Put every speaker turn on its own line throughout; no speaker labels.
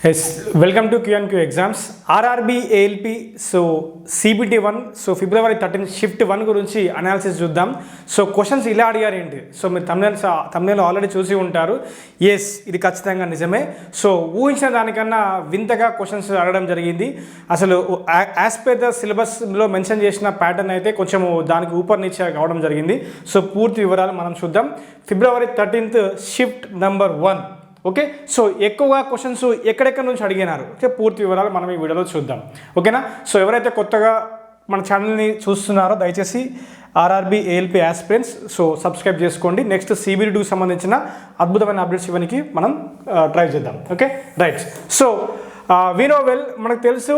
Yes, welcome to Q&Q exams. RRB ALP so CBT 1 so February 13 shift 1 గురించి analysis చూద్దాం. So questions ఇలా అడిగారు ఏంటి? సో మీరు తమ్నెల్ ఆల్రెడీ చూసి ఉంటారు. ఎస్, ఇది ఖచ్చితంగా నిజమే. సో ఊహించిన దానికన్నా వింతగా క్వశ్చన్స్ అడగడం జరిగింది. అసలు యాజ్ పర్ ద సిలబస్లో మెన్షన్ చేసిన ప్యాటర్న్ అయితే కొంచెం దానికి ఊపర్ నీచే కావడం జరిగింది. సో పూర్తి వివరాలు మనం చూద్దాం. ఫిబ్రవరి 13 షిఫ్ట్ నెంబర్ 1. ఓకే, సో ఎక్కువగా క్వశ్చన్స్ ఎక్కడెక్కడి నుంచి అడిగినారు, ఓకే, పూర్తి వివరాలు మనం ఈ వీడియోలో చూద్దాం. ఓకేనా? సో ఎవరైతే కొత్తగా మన ఛానల్ని చూస్తున్నారో దయచేసి RRB ALP aspirants so subscribe చేసుకోండి. నెక్స్ట్ CBT 2కి సంబంధించిన అద్భుతమైన అప్డేట్స్ ఇవ్వడానికి మనం ట్రై చేద్దాం. Okay, right. సో వీనో వెల్, మనకు తెలుసు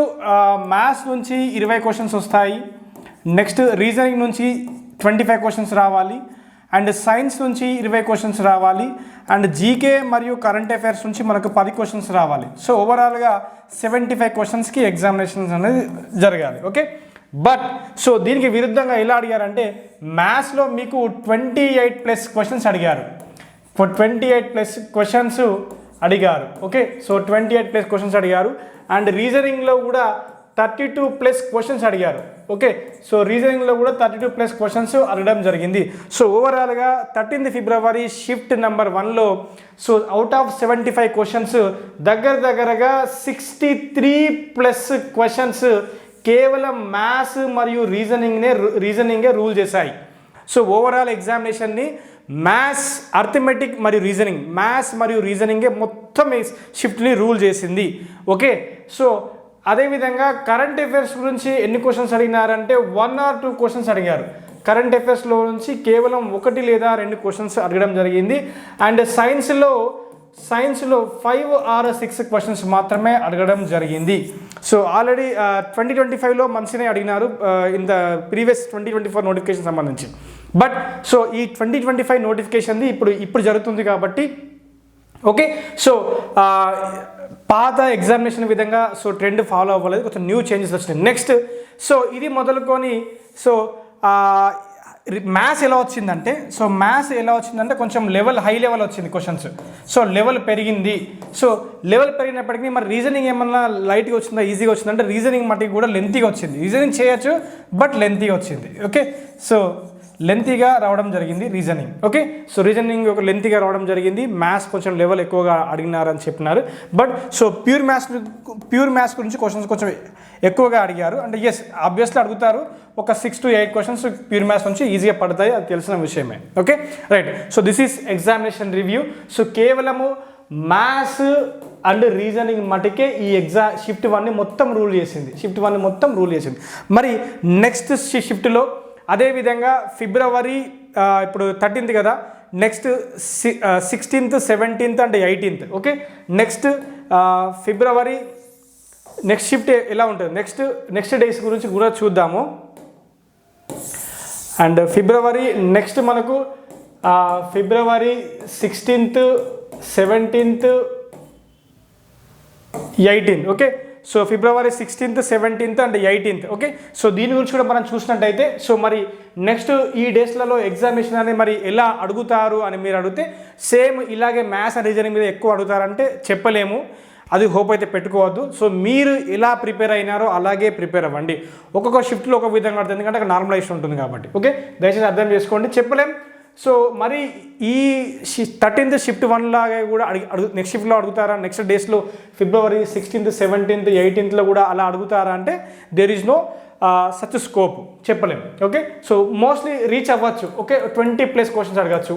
మ్యాథ్స్ నుంచి 20 క్వశ్చన్స్ వస్తాయి. నెక్స్ట్ రీజనింగ్ నుంచి 25 క్వశ్చన్స్ రావాలి. అండ్ సైన్స్ నుంచి 20 క్వశ్చన్స్ రావాలి. అండ్ జీకే మరియు కరెంట్ అఫైర్స్ నుంచి మనకు 10 క్వశ్చన్స్ రావాలి. సో ఓవరాల్గా 75 క్వశ్చన్స్కి ఎగ్జామినేషన్స్ అనేది జరగాలి. ఓకే, బట్ సో దీనికి విరుద్ధంగా ఎలా అడిగారంటే మ్యాథ్స్లో మీకు 28+ క్వశ్చన్స్ అడిగారు. 28+ క్వశ్చన్స్ అడిగారు. ఓకే, సో 28+ క్వశ్చన్స్ అడిగారు. అండ్ రీజనింగ్లో కూడా 32+ క్వశ్చన్స్ అడిగారు. ఓకే, సో రీజనింగ్లో కూడా 32+ క్వశ్చన్స్ అడగడం జరిగింది. సో ఓవరాల్గా 13 ఫిబ్రవరి షిఫ్ట్ నెంబర్ 1లో సో అవుట్ ఆఫ్ 75 క్వశ్చన్స్ దగ్గరగా 63+ క్వశ్చన్స్ కేవలం మ్యాథ్స్ మరియు రీజనింగే రూల్ చేశాయి. సో ఓవరాల్ ఎగ్జామినేషన్ని మ్యాథ్స్, అర్థమెటిక్ మరియు రీజనింగే మొత్తం షిఫ్ట్ని రూల్ చేసింది. ఓకే, సో అదేవిధంగా కరెంట్ అఫైర్స్ గురించి ఎన్ని క్వశ్చన్స్ అడిగినారంటే 1 or 2 క్వశ్చన్స్ అడిగారు. కరెంట్ అఫైర్స్లో నుంచి కేవలం 1 లేదా 2 క్వశ్చన్స్ అడగడం జరిగింది. అండ్ సైన్స్లో 5 or 6 క్వశ్చన్స్ మాత్రమే అడగడం జరిగింది. సో ఆల్రెడీ 2025లో మంచిగానే అడిగినారు ఇన్ ద ప్రీవియస్ 2024 నోటిఫికేషన్ సంబంధించి. బట్ సో ఈ 2025 నోటిఫికేషన్ది ఇప్పుడు జరుగుతుంది కాబట్టి ఓకే, సో పాత ఎగ్జామినేషన్ విధంగా సో ట్రెండ్ ఫాలో అవ్వలేదు, కొంచెం న్యూ చేంజెస్ వచ్చినాయి. నెక్స్ట్ సో ఇది మొదలుకొని సో మ్యాథ్స్ ఎలా వచ్చిందంటే కొంచెం హై లెవెల్ వచ్చింది క్వశ్చన్స్. సో లెవెల్ పెరిగింది. సో లెవెల్ పెరిగినప్పటికీ మరి రీజనింగ్ ఏమన్నా లైట్గా వచ్చిందా, ఈజీగా వచ్చిందంటే రీజనింగ్ మటుకు కూడా లెంతీగా వచ్చింది. రీజనింగ్ చేయొచ్చు బట్ లెంతీగా వచ్చింది. ఓకే, సో లెంతీగా రావడం జరిగింది రీజనింగ్. ఓకే, సో రీజనింగ్ ఒక లెంతీగా రావడం జరిగింది. మ్యాథ్స్ కొంచెం లెవెల్ ఎక్కువగా అడిగినారని చెప్పినారు. బట్ సో ప్యూర్ మ్యాథ్స్ గురించి క్వశ్చన్స్ కొంచెం ఎక్కువగా అడిగారు. అంటే ఎస్, ఆబ్వియస్లీ అడుగుతారు. ఒక 6 to 8 క్వశ్చన్స్ ప్యూర్ మ్యాథ్స్ నుంచి ఈజీగా పడతాయి, అది తెలిసిన విషయమే. Okay, right. So this is examination review. So కేవలము మ్యాథ్స్ అండ్ రీజనింగ్ మటుకే ఈ షిఫ్ట్ 1ని మొత్తం రూల్ చేసింది. మరి నెక్స్ట్ షిఫ్ట్లో అదేవిధంగా ఫిబ్రవరి ఇప్పుడు 13th కదా, next 16th, 17th and 18th. Okay, next February next shift ఎలా ఉంటుంది, నెక్స్ట్ డేస్ గురించి కూడా చూద్దాము. అండ్ ఫిబ్రవరి నెక్స్ట్ మనకు ఫిబ్రవరి 16th, 17th, 18th. Okay, so February 16th, 17th and 18th. Okay, so దీని గురించి కూడా మనం చూసినట్టయితే సో మరి నెక్స్ట్ ఈ డేస్లలో ఎగ్జామినేషన్ అనేది మరి ఎలా అడుగుతారు అని మీరు అడిగితే సేమ్ ఇలాగే మ్యాథ్స్ అండ్ రీజనింగ్ మీద ఎక్కువ అడుగుతారంటే చెప్పలేము, అది హోప్ అయితే పెట్టుకోవద్దు. సో మీరు ఎలా ప్రిపేర్ అయినారో అలాగే ప్రిపేర్ అవ్వండి. ఒక్కొక్క షిఫ్ట్లో ఒక విధంగా అడుగుతుంది, ఎందుకంటే అక్కడ నార్మలైజేషన్ ఉంటుంది కాబట్టి. ఓకే, దయచేసి అర్థం చేసుకోండి, చెప్పలేం. సో మరి ఈ 13th షిఫ్ట్ 1 లాగా కూడా నెక్స్ట్ షిఫ్ట్లో అడుగుతారా, నెక్స్ట్ డేస్లో ఫిబ్రవరి 16th, 17th, 18thలో కూడా అలా అడుగుతారా అంటే there is no such scope, చెప్పలేం. ఓకే, సో మోస్ట్లీ రీచ్ అవ్వచ్చు. ఓకే, 20+ క్వశ్చన్స్ అడగచ్చు.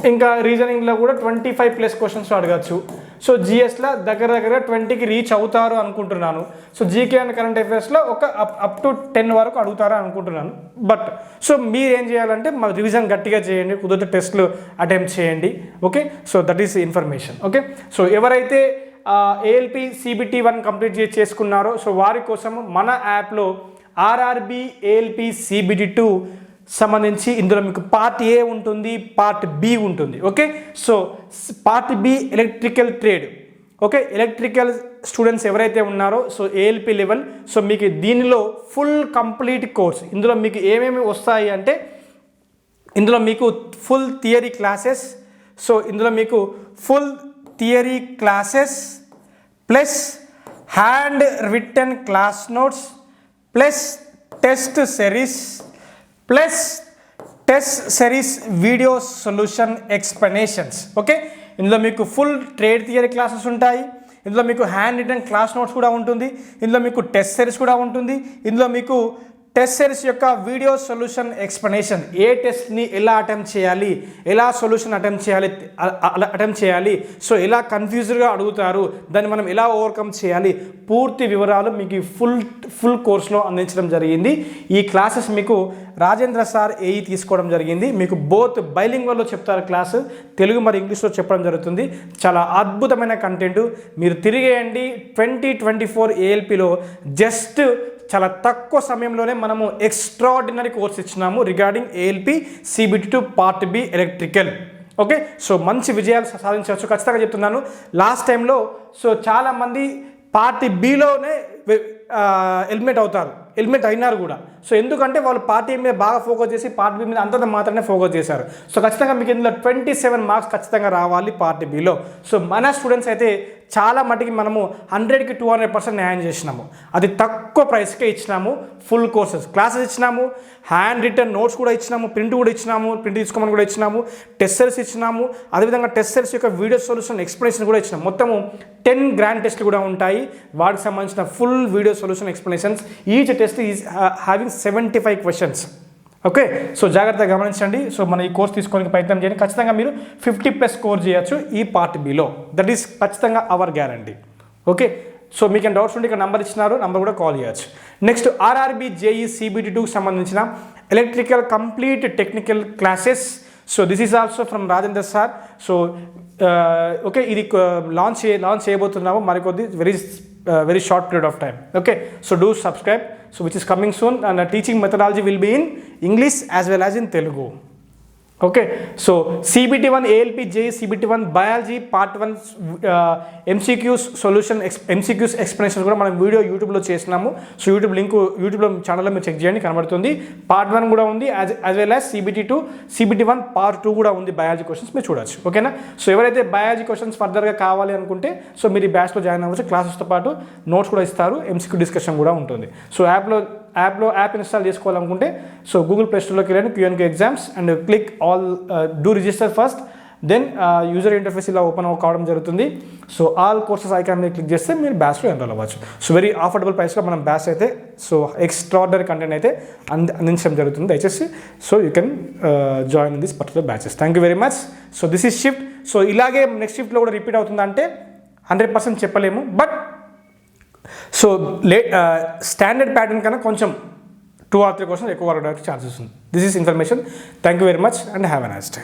ఇంకా రీజనింగ్లో కూడా 25+ క్వశ్చన్స్ అడగచ్చు. సో జిఎస్లో దగ్గర 20కి రీచ్ అవుతారు అనుకుంటున్నాను. సో జీకే అండ్ కరెంట్ అఫైర్స్లో ఒక అప్ టు 10 వరకు అడుగుతారు అనుకుంటున్నాను. బట్ సో మీరు ఏం చేయాలంటే మా రివిజన్ గట్టిగా చేయండి, కుదిరితే టెస్ట్లు అటెంప్ట్ చేయండి. Okay, so that is information. Okay, so ఎవరైతే ALP CBT 1 కంప్లీట్ చేసుకున్నారో సో వారి కోసం మన యాప్లో RRB ALP CBT 2 సంబంధించి ఇందులో మీకు పార్ట్ ఏ ఉంటుంది, పార్ట్ బి ఉంటుంది. Okay, so part B electrical trade. Okay, electrical students ఎవరైతే ఉన్నారో సో ALP లెవెల్, సో మీకు దీనిలో ఫుల్ కంప్లీట్ కోర్స్. ఇందులో మీకు ఏమేమి వస్తాయి అంటే ఇందులో మీకు ఫుల్ థియరీ క్లాసెస్, సో ఇందులో మీకు full theory classes plus hand written class notes plus test series plus test series video solution explanations. Okay, ఇందులో మీకు ఫుల్ ట్రేడ్ థియరీ క్లాసెస్ ఉంటాయి, ఇందులో మీకు హ్యాండ్ రిటన్ క్లాస్ నోట్స్ కూడా ఉంటుంది, ఇందులో మీకు టెస్ట్ సిరీస్ కూడా ఉంటుంది, ఇందులో మీకు టెస్ట్ సిరీస్ యొక్క వీడియో సొల్యూషన్ ఎక్స్ప్లెనేషన్, ఏ టెస్ట్ని ఎలా అటెంప్ట్ చేయాలి, ఎలా సొల్యూషన్ అటెంప్ట్ చేయాలి, సో ఎలా కన్ఫ్యూజ్డ్గా అడుగుతారు, దాన్ని మనం ఎలా ఓవర్కమ్ చేయాలి, పూర్తి వివరాలు మీకు ఫుల్ కోర్స్లో అందించడం జరిగింది. ఈ క్లాసెస్ మీకు రాజేంద్ర సార్ ఏఈ తీసుకోవడం జరిగింది. మీకు బోత్ బైలింగ్వల్లో చెప్తారు క్లాసు, తెలుగు మరి ఇంగ్లీష్లో చెప్పడం జరుగుతుంది. చాలా అద్భుతమైన కంటెంట్. మీరు తిరిగేయండి 2024 ఏఎల్పిలో జస్ట్ చాలా తక్కువ సమయంలోనే మనము ఎక్స్ట్రాడినరీ కోర్స్ ఇచ్చినాము regarding ALP CBT2 part B electrical. Okay, so మంచి విజయాలు సాధించవచ్చు ఖచ్చితంగా చెప్తున్నాను. లాస్ట్ టైంలో సో చాలామంది పార్ట్ బిలోనే ఎలిమినేట్ అయినారు కూడా. సో ఎందుకంటే వాళ్ళు పార్ట్ ఏ మీద బాగా ఫోకస్ చేసి పార్ట్ బి మీద అంతంత మాత్రమే ఫోకస్ చేశారు. సో ఖచ్చితంగా మీకు ఇందులో 27 మార్క్స్ ఖచ్చితంగా రావాలి పార్ట్ బిలో. సో మన స్టూడెంట్స్ అయితే చాలా మటుకి మనము 100కి 200% న్యాయం చేసినాము. అది తక్కువ ప్రైస్కే ఇచ్చినాము. ఫుల్ కోర్సెస్ క్లాసెస్ ఇచ్చినాము, హ్యాండ్ రిటర్న్ నోట్స్ కూడా ఇచ్చినాము, ప్రింట్ కూడా ఇచ్చినాము, ప్రింట్ తీసుకోమని కూడా ఇచ్చినాము, టెస్ట్ సిరీస్ ఇచ్చినాము, అదేవిధంగా టెస్ట్ సిరీస్ యొక్క వీడియో సొల్యూషన్ ఎక్స్ప్లెనేషన్ కూడా ఇచ్చినాము. మొత్తము 10 గ్రాండ్ టెస్ట్లు కూడా ఉంటాయి, వాటికి సంబంధించిన full video solution explanations. Each test is having 75 questions. Okay, so జాగ్రత్తగా గమనించండి. సో మన ఈ కోర్స్ తీసుకోవడానికి ప్రయత్నం చేయండి. ఖచ్చితంగా మీరు 50+ స్కోర్ చేయొచ్చు ఈ పార్ట్ బిలో. దట్ ఈస్ ఖచ్చితంగా అవర్ గ్యారంటీ. ఓకే, సో మీకు ఏం డౌట్స్ ఉంటే ఇక్కడ నెంబర్ ఇచ్చినారు, నెంబర్ కూడా కాల్ చేయొచ్చు. నెక్స్ట్ ఆర్ఆర్బి జేఈ CBT2కి సంబంధించిన electrical complete technical classes. So this is also from Rajendra sir. So okay, ఇది లాంచ్ చేయబోతున్నాము మరికొద్ది very short period of time. Okay, so do subscribe, so which is coming soon, and teaching methodology will be in English as well as in Telugu. Okay, so CBT1 ALP JEE CBT1 biology part 1 MCQs solution MCQs explanation కూడా మనం video యూట్యూబ్లో చేసినాము. So యూట్యూబ్లో ఛానల్లో మీరు check చేయండి, కనబడుతుంది. Part 1 కూడా ఉంది, as well as CBT1 part 2 కూడా ఉంది. బయాలజీ క్వశ్చన్స్ మీరు చూడొచ్చు. ఓకేనా, సో ఎవరైతే బయాలజీ క్వశ్చన్స్ ఫర్దర్గా కావాలి అనుకుంటే సో మీరు ఈ బ్యాచ్లో జాయిన్ అవ్వచ్చు. క్లాసెస్తో పాటు నోట్స్ కూడా ఇస్తారు, MCQ డిస్కషన్ కూడా ఉంటుంది. సో యాప్ ఇన్స్టాల్ చేసుకోవాలనుకుంటే సో గూగుల్ ప్లే స్టోర్లోకి వెళ్ళండి, QNQ exams and click all, do register first, then user interface ఇలా ఓపెన్ కావడం జరుగుతుంది. సో ఆల్ కోర్సెస్ ఐకాన్ మీద క్లిక్ చేస్తే మీరు బ్యాచ్లో ఎన్రోల్ అవ్వచ్చు. సో వెరీ అఫోర్డబుల్ ప్రైస్లో మనం బ్యాచ్ అయితే సో ఎక్స్ట్రాడనరీ కంటెంట్ అయితే అందించడం జరుగుతుంది. దయచేసి so you can join in this particular batches. Thank you very much. So this is shift. So ఇలాగే నెక్స్ట్ షిఫ్ట్లో కూడా రిపీట్ అవుతుందంటే 100% చెప్పలేము, బట్ సో స్టాండర్డ్ ప్యాటర్న్ కన్నా కొంచెం 2 or 3 క్వశ్చన్స్ ఎక్కువ అడగడానికి ఛాన్సెస్ ఉంది. This is information. Thank you very much and have a nice day.